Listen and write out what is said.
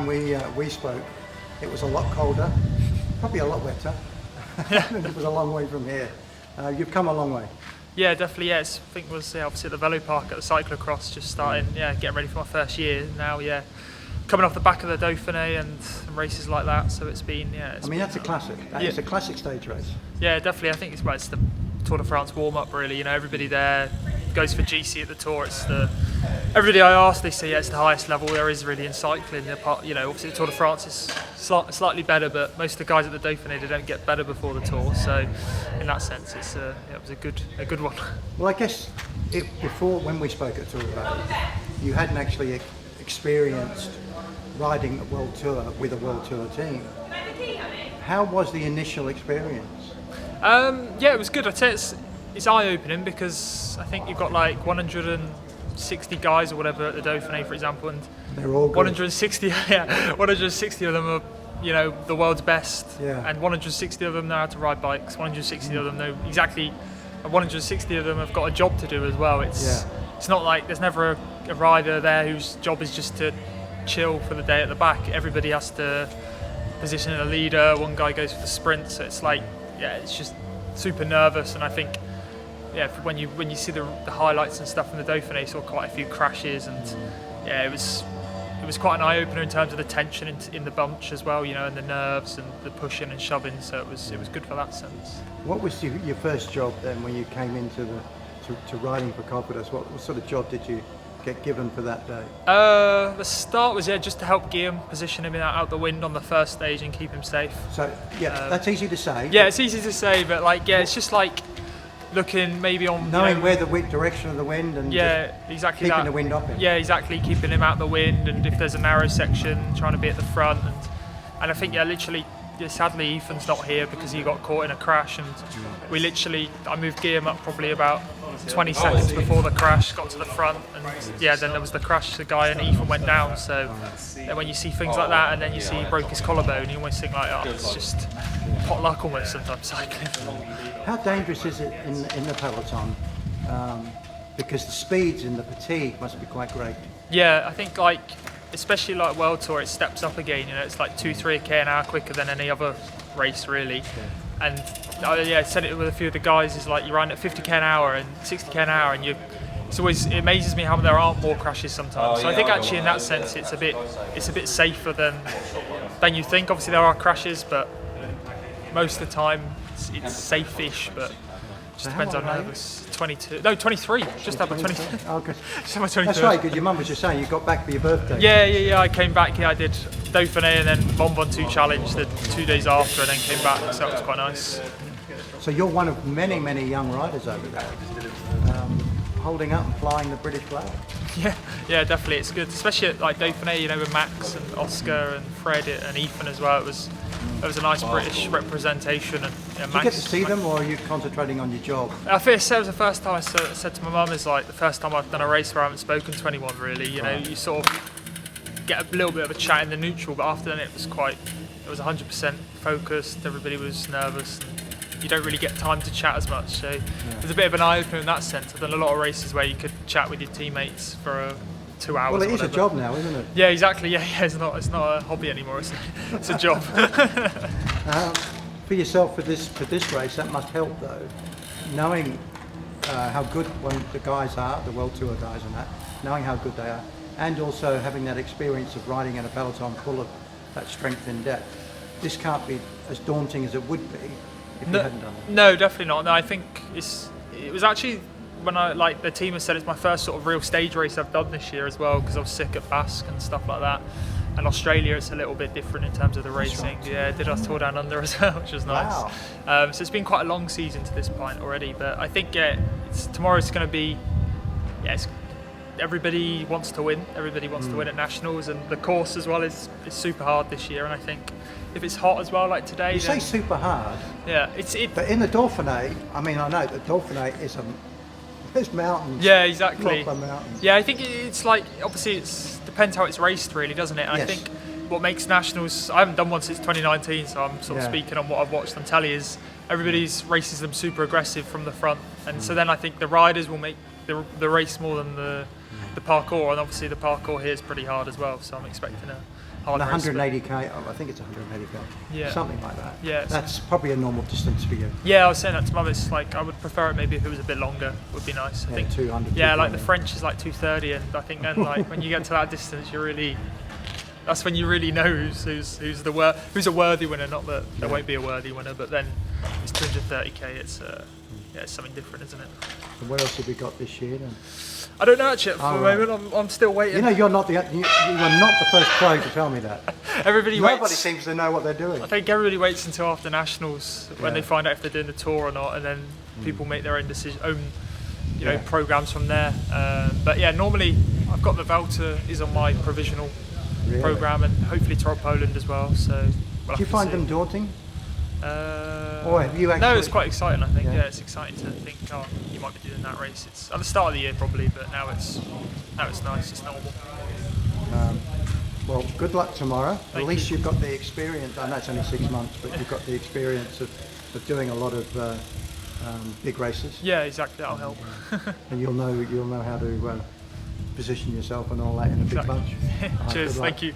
we spoke, it was a lot colder, probably a lot wetter. It was a long way from here. You've come a long way. Yeah, definitely. Yeah, I think it was obviously at the Velo Park at the cyclocross, just starting, getting ready for my first year. Now, coming off the back of the Dauphiné and races like that. So it's been, that's a classic. It's a classic stage race. Yeah, definitely. I think it's the Tour de France warm-up. Really, everybody there goes for GC at the Tour. Everybody I ask, they say it's the highest level there is really in cycling. Obviously the Tour de France is slightly better, but most of the guys at the Dauphiné, they don't get better before the Tour. So in that sense, it was a good one. Well, I guess before, when we spoke at Tour de France, you hadn't actually experienced riding a World Tour with a World Tour team. How was the initial experience? It was good. I'd say it's eye-opening because I think you've got like 160 guys or whatever at the Dauphiné, for example, and they're all good. 160 of them are the world's best, and 160 of them know how to ride bikes. 160 of them know exactly, and 160 of them have got a job to do as well. It's not like there's never a rider there whose job is just to chill for the day at the back. Everybody has to position a leader. One guy goes for the sprint, so it's like it's just super nervous. And I think when you see the highlights and stuff from the Dauphiné, you saw quite a few crashes, and it was quite an eye opener in terms of the tension in the bunch as well, and the nerves and the pushing and shoving. So it was good for that sense. What was your first job then when you came into to riding for Cofidis? What sort of job did you get given for that day? The start was just to help Guillaume position him out the wind on the first stage and keep him safe. So that's easy to say. Yeah, it's easy to say, but it's just like looking maybe on knowing where the direction of the wind and exactly keeping the wind off him. Yeah, exactly, keeping him out the wind, and if there's a narrow section, trying to be at the front, and I think literally. Sadly, Ethan's not here because he got caught in a crash, and I moved Guillaume up probably about 20 seconds before the crash, got to the front, and then there was the crash, the guy, and Ethan went down. So when you see things like that, and then you see he broke his collarbone, you almost think it's just pot luck almost sometimes cycling. How dangerous is it in the peloton? Because the speeds and the fatigue must be quite great. Yeah, I think especially like World Tour, it steps up again. It's like 2-3 k an hour quicker than any other race really. And I said it with a few of the guys. Is like you're riding at 50 k an hour and 60 k an hour, and it amazes me how there aren't more crashes sometimes. So I think actually in that sense it's a bit safer than you think. Obviously there are crashes, but most of the time it's safe-ish. But just depends how nervous. 22, no 23. Just had my 23. Oh, good. Just had my 23. That's right, because your mum was just saying you got back for your birthday. Yeah. I came back. I did Dauphiné and then Mont Ventoux Challenge the 2 days after, and then came back. So that was quite nice. So you're one of many young riders over there, holding up and flying the British flag. Yeah, definitely. It's good, especially at like Dauphiné. With Max and Oscar and Fred and Ethan as well. It was a nice British representation. And Did you get to see them, or are you concentrating on your job? I think it was the first time I said to my mum, it's like the first time I've done a race where I haven't spoken to anyone really. You sort of get a little bit of a chat in the neutral, but after then it was 100% focused. Everybody was nervous. You don't really get time to chat as much, so there's a bit of an eye opener in that sense. I've done a lot of races where you could chat with your teammates for 2 hours. Well, it is a job now, isn't it? Yeah, exactly. Yeah, it's not a hobby anymore. It's a job. For yourself for this race, that must help though, knowing how good the guys are, the World Tour guys, and knowing how good they are, and also having that experience of riding in a peloton full of that strength and depth. This can't be as daunting as it would be if you hadn't done it. No, definitely not. No, I think it was actually when the team has said it's my first sort of real stage race I've done this year as well, because I was sick at Basque and stuff like that. And Australia, it's a little bit different in terms of the racing. Right. Yeah, did our tour down under as well, which was nice. Wow. So it's been quite a long season to this point already. But I think tomorrow's going to be, everybody wants to win. Everybody wants to win at nationals, and the course as well is super hard this year. And I think if it's hot as well, like today, you say super hard. Yeah, But in the Dauphiné, I know the Dauphiné is there's mountains. Yeah, exactly. Proper mountains. Yeah, I think it's like obviously depends how it's raced, really, doesn't it? And yes. I think what makes nationals, I haven't done one since 2019, so I'm sort of speaking on what I've watched on telly, is everybody's races them super aggressive from the front, and so then I think the riders will make the race more than the parkour, and obviously the parkour here is pretty hard as well, so I'm expecting a hard And race. but- 180k, I think it's 180k, Yeah. something like that. Yeah, it's- That's probably a normal distance for you. Yeah, I was saying that to Mum. It's like I would prefer it maybe if it was a bit longer. Would be nice. I Yeah, think 200. Yeah, like the 220. French is like 230, and I think then like when you get to that distance, that's when you really know who's a worthy winner. Not that there won't be a worthy winner, but then it's 230k. It's it's something different, isn't it? And what else have we got this year then? I don't know actually. For Oh, the right. moment, I'm still waiting. You know, you are not the first pro to tell me that. Everybody Nobody waits. seems to know what they're doing. I think everybody waits until after nationals when Yeah. they find out if they're doing the tour or not, and then people make their own decision, Yeah. programs from there. But yeah, normally I've got the Vuelta is on my provisional Really? program, and hopefully Tour of Poland as well. So we'll Do have you to find see. them daunting? Or have you No, actually- it's quite exciting. I think. Yeah. Yeah, it's exciting to think, oh, you might be doing that race. It's at the start of the year probably, but now it's nice. It's normal. Well, good luck tomorrow. At Thank least you. you've got the experience. I know it's only 6 months, but you've got the experience of doing a lot of big races, Yeah, exactly. That'll help. and you'll know how to position yourself and all that in a big Exactly. bunch. All right, Cheers. good luck. Thank you.